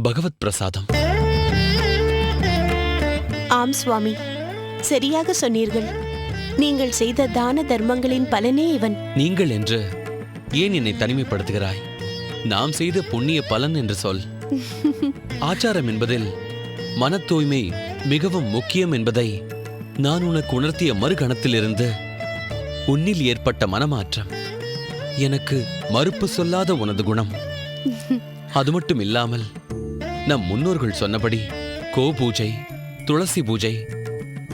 பகவத் பிரசாதம். ஆம் சுவாமி, சரியாக சொன்னீர்கள். நீங்கள் செய்த தான தர்மங்களின் பலனே இவன். நீங்கள் என்று ஏன் என்னை தனிமைப்படுத்துகிறாய்? நாம் செய்த புண்ணிய பலன் என்று சொல். ஆச்சாரம் என்பதில் மன தூய்மை மிகவும் முக்கியம் என்பதை நான் உனக்கு உணர்த்திய மறுகணத்திலிருந்து உன்னில் ஏற்பட்ட மனமாற்றம், எனக்கு மறுப்பு சொல்லாத உனது குணம். அது மட்டும் இல்லாமல் நம் முன்னோர்கள் சொன்னபடி கோபூஜை, துளசி பூஜை,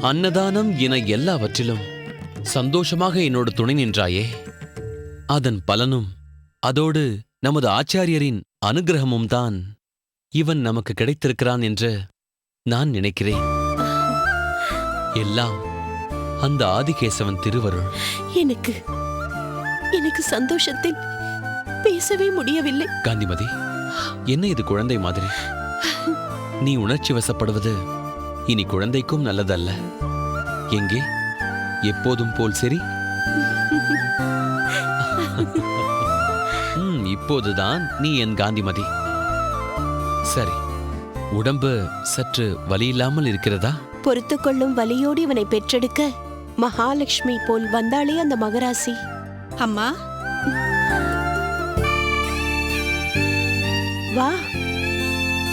அன்னதானம் என எல்லாவற்றிலும் சந்தோஷமாக என்னோடு துணை நின்றாயே, அதன் பலனும் அதோடு நமது ஆச்சாரியரின் அனுகிரகமும் தான் இவன் நமக்கு கிடைத்திருக்கிறான் என்று நான் நினைக்கிறேன். எல்லாம் அந்த ஆதிகேசவன் திருவருள். எனக்கு சந்தோஷத்தில் பேசவே முடியவில்லை. காந்திமதி, என்ன இது குழந்தை மாதிரி? நீ உணர்ச்சி வசப்படுவது இனி குழந்தைக்கும் நல்லதல்ல. எங்கே எப்போதும் போல் சரி. இப்போதுதான் நீ என் காந்திமதி. சரி, உடம்பு சற்று வலியில்லாமல் இருக்கிறதா? பொறுத்துக்கொள்ளும் வலியோடு இவனை பெற்றெடுக்க மகாலட்சுமி போல் வந்தாளே அந்த மகராசி. அம்மா, வா.